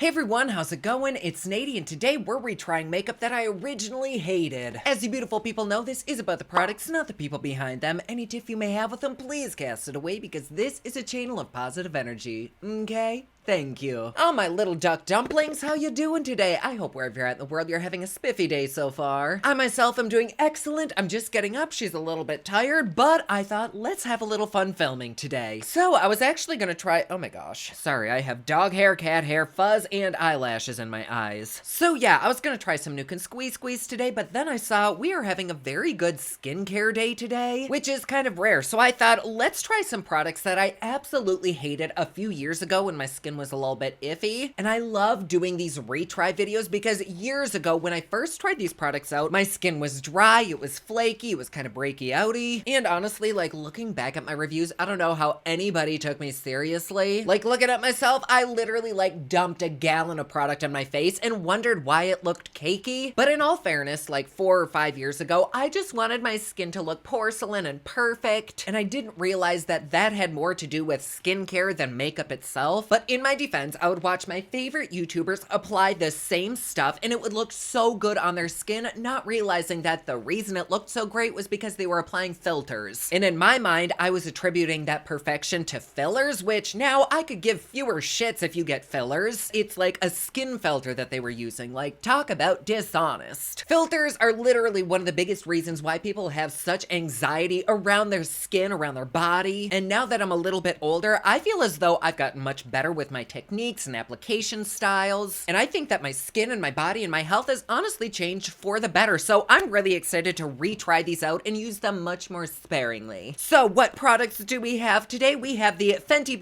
Hey everyone, how's it going? It's Nady, and today we're retrying makeup that I originally hated. As you beautiful people know, this is about the products, not the people behind them. Any tiff you may have with them, please cast it away because this is a channel of positive energy, okay? Thank you. Oh, my little duck dumplings, how you doing today? I hope wherever you're at in the world, you're having a spiffy day so far. I myself am doing excellent. I'm just getting up. She's a little bit tired, but I thought, let's have a little fun filming today. So I was actually gonna try, oh my gosh, sorry, I have dog hair, cat hair, fuzz, and eyelashes in my eyes. So yeah, I was gonna try some Nuke and Squeeze today, but then I saw we are having a very good skincare day today, which is kind of rare. So I thought, let's try some products that I absolutely hated a few years ago when my skin was a little bit iffy. And I love doing these retry videos because years ago when I first tried these products out, my skin was dry, it was flaky, it was kind of breaky outy. And honestly, like looking back at my reviews, I don't know how anybody took me seriously. Like looking at myself, I literally like dumped a gallon of product on my face and wondered why it looked cakey. But in all fairness, like 4 or 5 years ago, I just wanted my skin to look porcelain and perfect. And I didn't realize that that had more to do with skincare than makeup itself. But in my defense, I would watch my favorite YouTubers apply the same stuff and it would look so good on their skin, not realizing that the reason it looked so great was because they were applying filters. And in my mind, I was attributing that perfection to fillers, which now I could give fewer shits if you get fillers. It's like a skin filter that they were using. Like, talk about dishonest. Filters are literally one of the biggest reasons why people have such anxiety around their skin, around their body. And now that I'm a little bit older, I feel as though I've gotten much better with my techniques and application styles. And I think that my skin and my body and my health has honestly changed for the better. So I'm really excited to retry these out and use them much more sparingly. So what products do we have today? We have the Fenty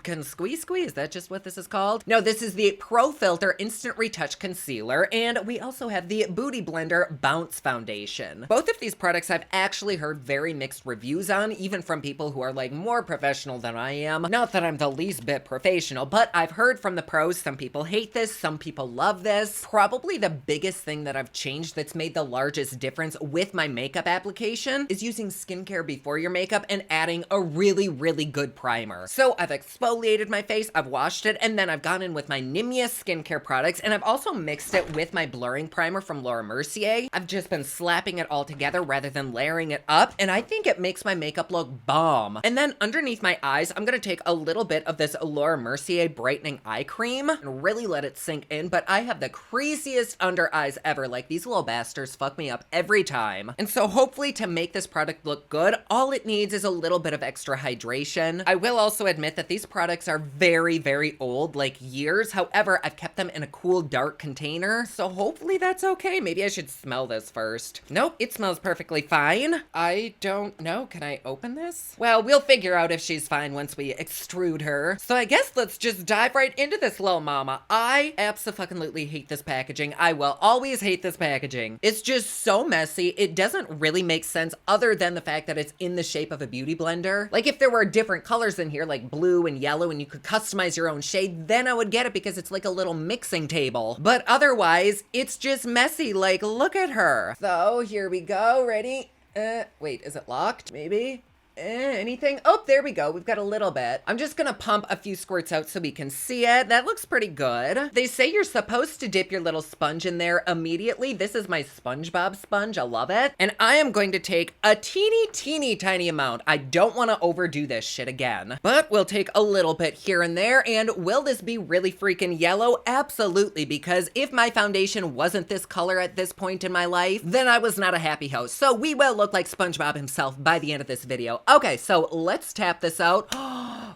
Can Squeeze? Is that just what this is called? No, this is the Pro Filter Instant Retouch Concealer. And we also have the Booty Blender Bounce Foundation. Both of these products I've actually heard very mixed reviews on, even from people who are like more professional than I am. Not that I'm the least bit professional, but I've heard from the pros, some people hate this, some people love this. Probably the biggest thing that I've changed that's made the largest difference with my makeup application is using skincare before your makeup and adding a really, really good primer. So I've exfoliated my face, I've washed it, and then I've gone in with my Nimia skincare products, and I've also mixed it with my blurring primer from Laura Mercier. I've just been slapping it all together rather than layering it up, and I think it makes my makeup look bomb. And then underneath my eyes, I'm gonna take a little bit of this Laura Mercier brightening eye cream and really let it sink in, but I have the creasiest under eyes ever. Like, these little bastards fuck me up every time. And so hopefully to make this product look good, all it needs is a little bit of extra hydration. I will also admit that these products are very, very old, like years. However, I've kept them in a cool, dark container, so hopefully that's okay. Maybe I should smell this first. Nope, it smells perfectly fine. I don't know. Can I open this? Well, we'll figure out if she's fine once we extrude her. So I guess let's just dive right into this little mama. I absolutely hate this packaging. I will always hate this packaging. It's just so messy. It doesn't really make sense other than the fact that it's in the shape of a beauty blender. Like if there were different colors in here, like blue and yellow, and you could customize your own shade, then I would get it because it's like a little mixing table. But otherwise, it's just messy. Like, look at her. So here we go. Ready? Wait, is it locked? Maybe? Anything? Oh, there we go. We've got a little bit. I'm just gonna pump a few squirts out so we can see it. That looks pretty good. They say you're supposed to dip your little sponge in there immediately. This is my SpongeBob sponge. I love it. And I am going to take a teeny tiny amount. I don't want to overdo this shit again, but we'll take a little bit here and there. And will this be really freaking yellow? Absolutely, because if my foundation wasn't this color at this point in my life, then I was not a happy host. So we will look like SpongeBob himself by the end of this video. Okay, so let's tap this out.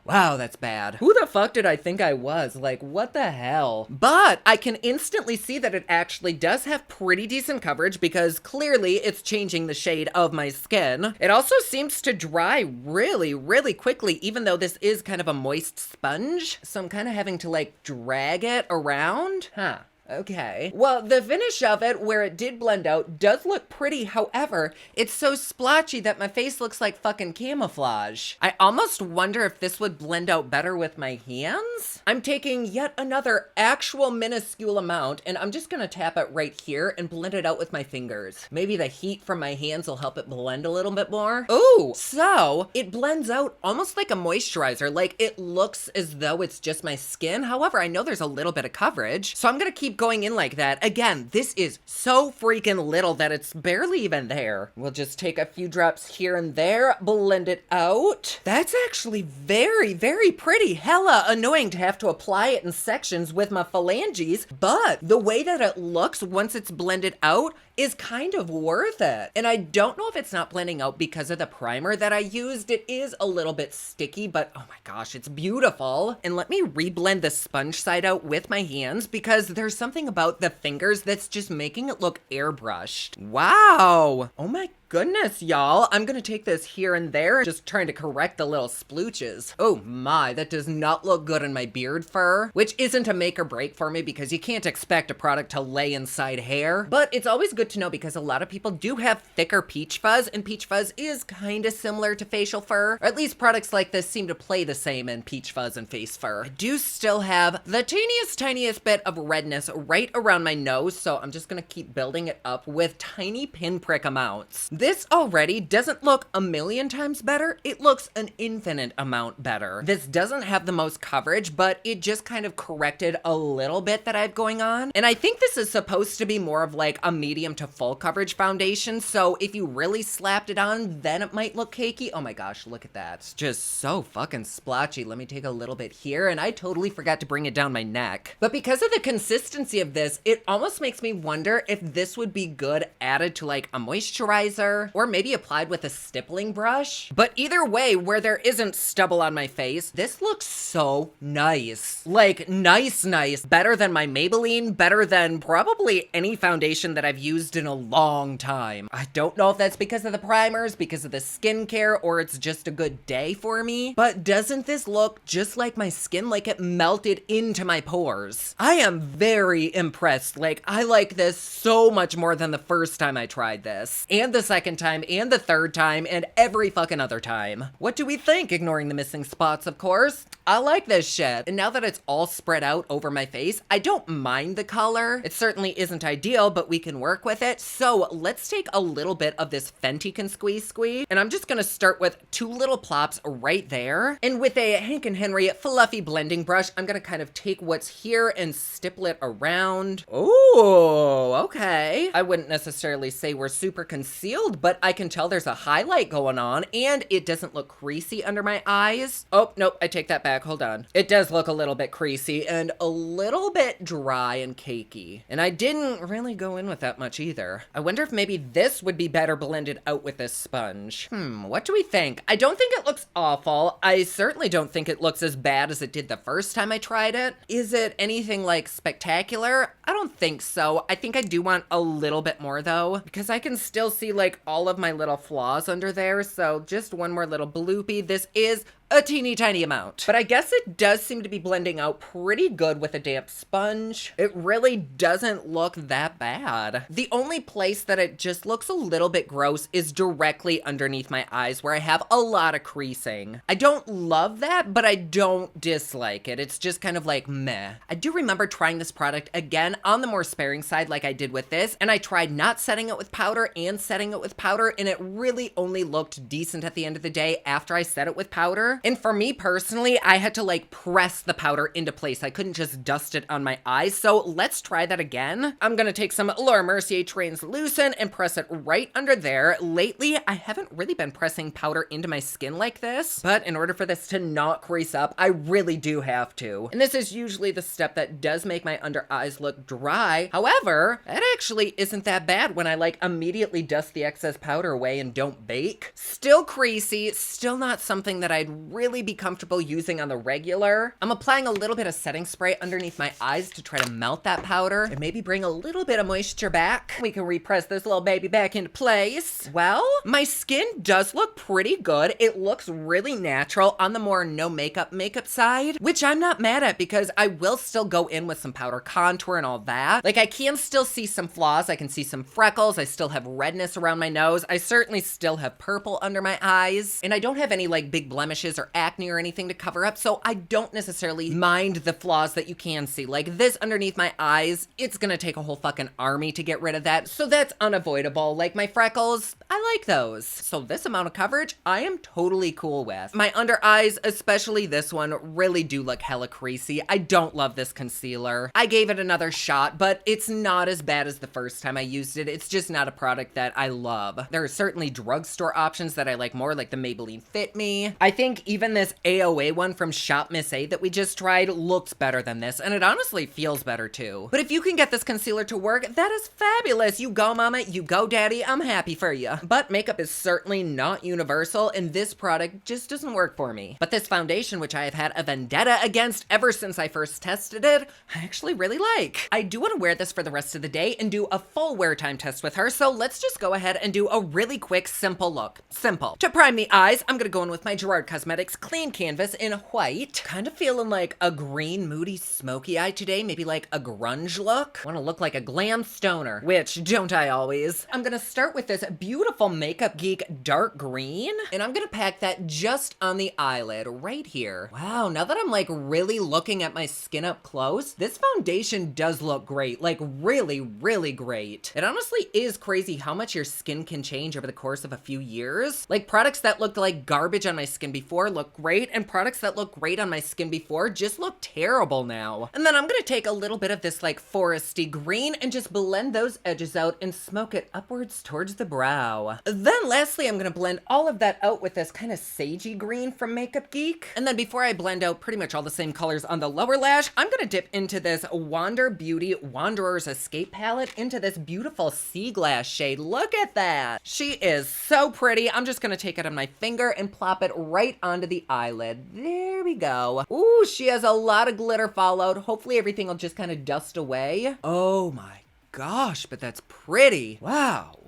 Wow, that's bad. Who the fuck did I think I was? Like, what the hell? But I can instantly see that it actually does have pretty decent coverage because clearly it's changing the shade of my skin. It also seems to dry really, really quickly, even though this is kind of a moist sponge. So I'm kind of having to like drag it around. Huh. Okay. Well, the finish of it, where it did blend out, does look pretty. However, it's so splotchy that my face looks like fucking camouflage. I almost wonder if this would blend out better with my hands. I'm taking yet another actual minuscule amount, and I'm just gonna tap it right here and blend it out with my fingers. Maybe the heat from my hands will help it blend a little bit more. Ooh, so it blends out almost like a moisturizer. Like, it looks as though it's just my skin. However, I know there's a little bit of coverage, so I'm gonna keep going in like that. Again, this is so freaking little that it's barely even there. We'll just take a few drops here and there, blend it out. That's actually very, very pretty. Hella annoying to have to apply it in sections with my phalanges, but the way that it looks once it's blended out is kind of worth it. And I don't know if it's not blending out because of the primer that I used. It is a little bit sticky, but oh my gosh, it's beautiful. And let me reblend the sponge side out with my hands because there's something about the fingers that's just making it look airbrushed. Wow. Oh my goodness, y'all. I'm gonna take this here and there, just trying to correct the little splooches. Oh my, that does not look good in my beard fur, which isn't a make or break for me because you can't expect a product to lay inside hair. But it's always good to know because a lot of people do have thicker peach fuzz, and peach fuzz is kind of similar to facial fur, or at least products like this seem to play the same in peach fuzz and face fur. I do still have the tiniest bit of redness right around my nose, so I'm just gonna keep building it up with tiny pinprick amounts. This already doesn't look a million times better. It looks an infinite amount better. This doesn't have the most coverage, but it just kind of corrected a little bit that I have going on. And I think this is supposed to be more of like a medium to full coverage foundation. So if you really slapped it on, then it might look cakey. Oh my gosh, look at that. It's just so fucking splotchy. Let me take a little bit here, and I totally forgot to bring it down my neck. But because of the consistency of this, it almost makes me wonder if this would be good added to like a moisturizer, or maybe applied with a stippling brush. But either way, where there isn't stubble on my face, this looks so nice. Like, nice. Better than my Maybelline, better than probably any foundation that I've used in a long time. I don't know if that's because of the primers, because of the skincare, or it's just a good day for me. But doesn't this look just like my skin? Like it melted into my pores. I am very impressed. Like, I like this so much more than the first time I tried this. And the second time, and the third time, and every fucking other time. What do we think? Ignoring the missing spots, of course. I like this shit. And now that it's all spread out over my face, I don't mind the color. It certainly isn't ideal, but we can work with it. So let's take a little bit of this Fenty Can Squeeze, and I'm just gonna start with 2 little plops right there. And with a Hank and Henry fluffy blending brush, I'm gonna kind of take what's here and stipple it around. Oh, okay. I wouldn't necessarily say we're super concealed, but I can tell there's a highlight going on, and it doesn't look creasy under my eyes. Oh, nope, I take that back, hold on. It does look a little bit creasy and a little bit dry and cakey. And I didn't really go in with that much either. I wonder if maybe this would be better blended out with this sponge. What do we think? I don't think it looks awful. I certainly don't think it looks as bad as it did the first time I tried it. Is it anything like spectacular? I don't think so. I think I do want a little bit more though, because I can still see like all of my little flaws under there. So just one more little bloopy. This is a teeny tiny amount, but I guess it does seem to be blending out pretty good with a damp sponge. It really doesn't look that bad. The only place that it just looks a little bit gross is directly underneath my eyes, where I have a lot of creasing. I don't love that, but I don't dislike it. It's just kind of like meh. I do remember trying this product again on the more sparing side like I did with this, and I tried not setting it with powder and setting it with powder, and it really only looked decent at the end of the day after I set it with powder. And for me personally, I had to like press the powder into place. I couldn't just dust it on my eyes. So let's try that again. I'm gonna take some Laura Mercier Translucent and press it right under there. Lately, I haven't really been pressing powder into my skin like this, but in order for this to not crease up, I really do have to. And this is usually the step that does make my under eyes look dry. However, that actually isn't that bad when I like immediately dust the excess powder away and don't bake. Still creasy, still not something that I'd really be comfortable using on the regular. I'm applying a little bit of setting spray underneath my eyes to try to melt that powder and maybe bring a little bit of moisture back. We can repress this little baby back into place. Well, my skin does look pretty good. It looks really natural on the more no makeup side, which I'm not mad at because I will still go in with some powder contour and all that. Like, I can still see some flaws. I can see some freckles. I still have redness around my nose. I certainly still have purple under my eyes, and I don't have any like big blemishes or acne or anything to cover up, so I don't necessarily mind the flaws that you can see. Like this underneath my eyes, it's gonna take a whole fucking army to get rid of that, so that's unavoidable. Like my freckles, I like those. So this amount of coverage, I am totally cool with. My under eyes, especially this one, really do look hella creasy. I don't love this concealer. I gave it another shot, but it's not as bad as the first time I used it. It's just not a product that I love. There are certainly drugstore options that I like more, like the Maybelline Fit Me. I think even this AOA one from Shop Miss A that we just tried looks better than this, and it honestly feels better too. But if you can get this concealer to work, that is fabulous. You go, mama, you go, daddy. I'm happy for you. But makeup is certainly not universal, and this product just doesn't work for me. But this foundation, which I have had a vendetta against ever since I first tested it, I actually really like. I do want to wear this for the rest of the day and do a full wear time test with her, so let's just go ahead and do a really quick, simple look. Simple. To prime the eyes, I'm gonna go in with my Gerard Cosmetics Clean Canvas in white. Kind of feeling like a green, moody, smoky eye today, maybe like a grunge look. Want to look like a glam stoner, which don't I always? I'm gonna start with this beautiful Makeup Geek dark green, and I'm gonna pack that just on the eyelid right here. Wow, now that I'm like really looking at my skin up close, this foundation does look great, like really, really great. It honestly is crazy how much your skin can change over the course of a few years. Like products that looked like garbage on my skin before look great, and products that look great on my skin before just look terrible now. And then I'm gonna take a little bit of this like foresty green and just blend those edges out and smoke it upwards towards the brow. Then lastly, I'm gonna blend all of that out with this kind of sagey green from Makeup Geek. And then before I blend out pretty much all the same colors on the lower lash, I'm gonna dip into this Wander Beauty Wanderer's Escape palette into this beautiful sea glass shade. Look at that. She is so pretty. I'm just gonna take it on my finger and plop it right onto the eyelid. There we go. Ooh, she has a lot of glitter fallout. Hopefully everything will just kind of dust away. Oh my gosh, but that's pretty. Wow,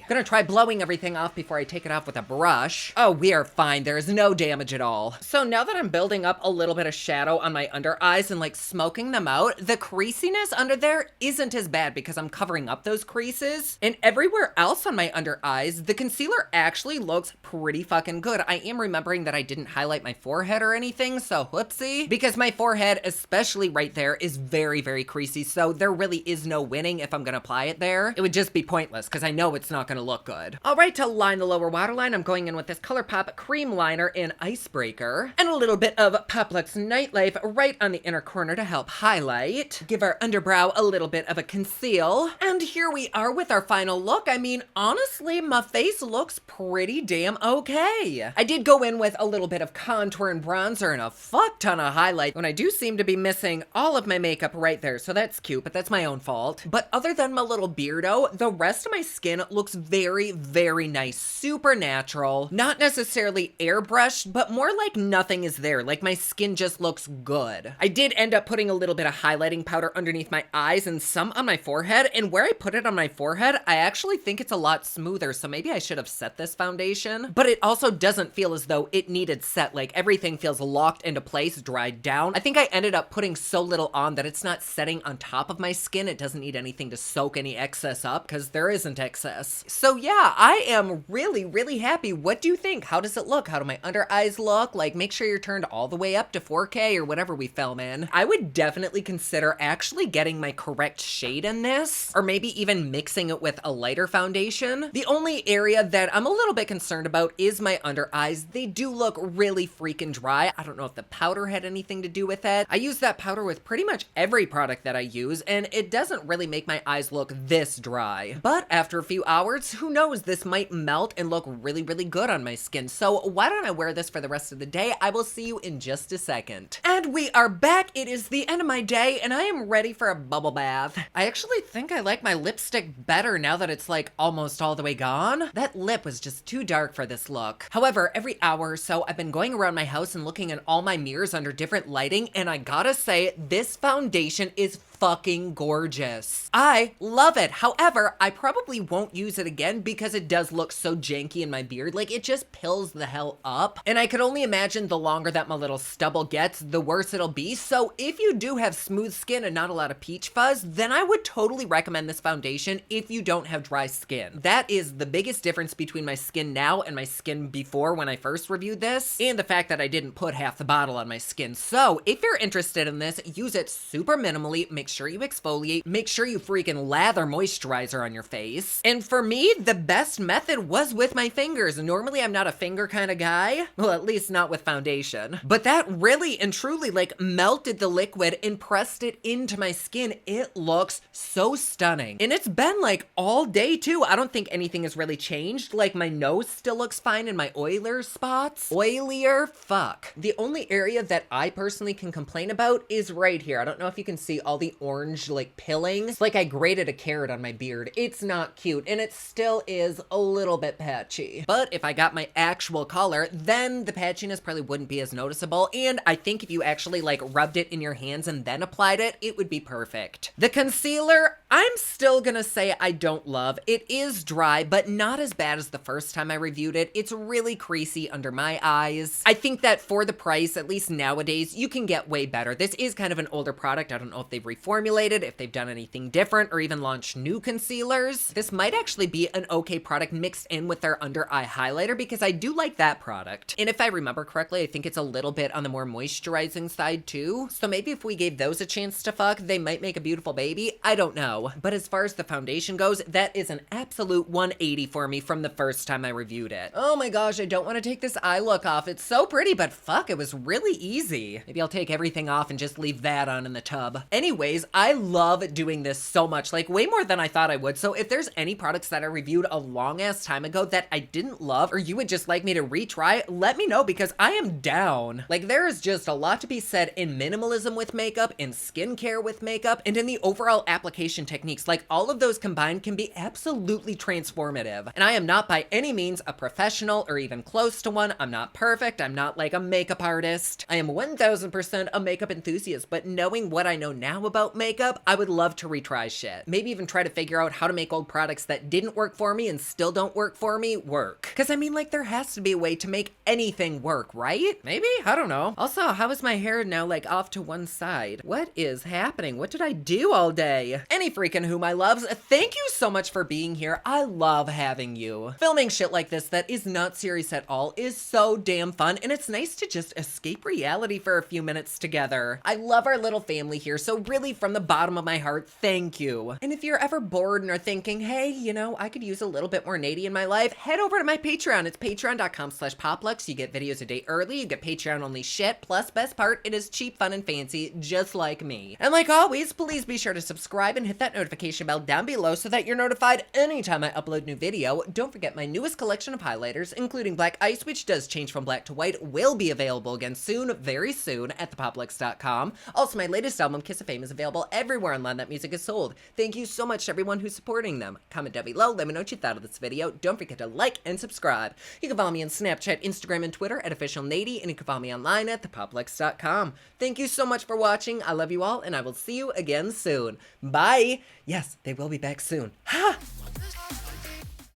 Gonna try blowing everything off before I take it off with a brush. Oh, we are fine. There is no damage at all. So now that I'm building up a little bit of shadow on my under eyes and like smoking them out, the creasiness under there isn't as bad because I'm covering up those creases. And everywhere else on my under eyes, the concealer actually looks pretty fucking good. I am remembering that I didn't highlight my forehead or anything, so whoopsie. Because my forehead, especially right there, is very, very creasy, so there really is no winning if I'm gonna apply it there. It would just be pointless because I know it's not gonna look good. All right, to line the lower waterline, I'm going in with this ColourPop cream liner in Icebreaker and a little bit of Pop Lux Nightlife right on the inner corner to help highlight. Give our underbrow a little bit of a conceal. And here we are with our final look. I mean, honestly, my face looks pretty damn okay. I did go in with a little bit of contour and bronzer and a fuck ton of highlight when I do seem to be missing all of my makeup right there, so that's cute, but that's my own fault. But other than my little beardo, the rest of my skin looks very, very nice. Super natural. Not necessarily airbrushed, but more like nothing is there. Like my skin just looks good. I did end up putting a little bit of highlighting powder underneath my eyes and some on my forehead, and where I put it on my forehead, I actually think it's a lot smoother, so maybe I should have set this foundation. But it also doesn't feel as though it needed set. Like everything feels locked into place, dried down. I think I ended up putting so little on that it's not setting on top of my skin. It doesn't need anything to soak any excess up because there isn't excess. So yeah, I am really, really happy. What do you think? How does it look? How do my under eyes look? Like, make sure you're turned all the way up to 4K or whatever we film in. I would definitely consider actually getting my correct shade in this, or maybe even mixing it with a lighter foundation. The only area that I'm a little bit concerned about is my under eyes. They do look really freaking dry. I don't know if the powder had anything to do with it. I use that powder with pretty much every product that I use, and it doesn't really make my my eyes look this dry. But after a few hours, who knows, this might melt and look really, really good on my skin. So why don't I wear this for the rest of the day? I will see you in just a second. And we are back. It is the end of my day and I am ready for a bubble bath. I actually think I like my lipstick better now that it's like almost all the way gone. That lip was just too dark for this look. However, every hour or so, I've been going around my house and looking at all my mirrors under different lighting, and I gotta say, this foundation is fucking gorgeous. I love it. However, I probably won't use it again because it does look so janky in my beard. Like, it just pills the hell up. And I could only imagine the longer that my little stubble gets, the worse it'll be. So if you do have smooth skin and not a lot of peach fuzz, then I would totally recommend this foundation if you don't have dry skin. That is the biggest difference between my skin now and my skin before when I first reviewed this, and the fact that I didn't put half the bottle on my skin. So if you're interested in this, use it super minimally, make sure you exfoliate, make sure you freaking lather moisturizer on your face. And for me, the best method was with my fingers. Normally I'm not a finger kind of guy, well, at least not with foundation, but that really and truly like melted the liquid and pressed it into my skin. It looks so stunning. And it's been like all day too. I don't think anything has really changed. Like my nose still looks fine in my oiler spots. Oilier? Fuck. The only area that I personally can complain about is right here. I don't know if you can see all the orange like pilling. It's like I grated a carrot on my beard. It's not cute and it still is a little bit patchy. But if I got my actual color, then the patchiness probably wouldn't be as noticeable. And I think if you actually like rubbed it in your hands and then applied it, it would be perfect. The concealer, I'm still gonna say I don't love. It is dry, but not as bad as the first time I reviewed it. It's really creasy under my eyes. I think that for the price, at least nowadays, you can get way better. This is kind of an older product. I don't know if they've reformulated, if they've done anything different, or even launched new concealers. This might actually be an okay product mixed in with their under eye highlighter because I do like that product. And if I remember correctly, I think it's a little bit on the more moisturizing side too. So maybe if we gave those a chance to fuck, they might make a beautiful baby. I don't know. But as far as the foundation goes, that is an absolute 180 for me from the first time I reviewed it. Oh my gosh, I don't want to take this eye look off. It's so pretty, but fuck, it was really easy. Maybe I'll take everything off and just leave that on in the tub. Anyways, I love doing this so much, like way more than I thought I would. So if there's any products that I reviewed a long ass time ago that I didn't love, or you would just like me to retry, let me know because I am down. Like there is just a lot to be said in minimalism with makeup, in skincare with makeup, and in the overall application techniques. Like all of those combined can be absolutely transformative. And I am not by any means a professional or even close to one. I'm not perfect. I'm not like a makeup artist. I am 1000% a makeup enthusiast, but knowing what I know now about makeup, I would love to retry shit. Maybe even try to figure out how to make old products that didn't work for me and still don't work for me work. Cause I mean, like there has to be a way to make anything work, right? Maybe? I don't know. Also, how is my hair now like off to one side? What is happening? What did I do all day? Any freaking whom I loves, thank you so much for being here. I love having you. Filming shit like this that is not serious at all is so damn fun, and it's nice to just escape reality for a few minutes together. I love our little family here, so really from the bottom of my heart, thank you. And if you're ever bored and are thinking, hey, you know, I could use a little bit more Nady in my life, head over to my Patreon. It's patreon.com/poplux. You get videos a day early, you get Patreon only shit, plus best part, it is cheap, fun, and fancy, just like me. And like always, please be sure to subscribe and hit that notification bell down below so that you're notified anytime I upload new video. Don't forget my newest collection of highlighters, including Black Ice, which does change from black to white, will be available again soon, very soon, at thepoplux.com. Also, my latest album, Kiss of Fame, is available everywhere online that music is sold. Thank you so much to everyone who's supporting them. Comment down below, let me know what you thought of this video. Don't forget to like and subscribe. You can follow me on Snapchat, Instagram, and Twitter at officialnady, and you can follow me online at thepoplux.com. Thank you so much for watching. I love you all, and I will see you again soon. Bye! Yes, they will be back soon. Ha!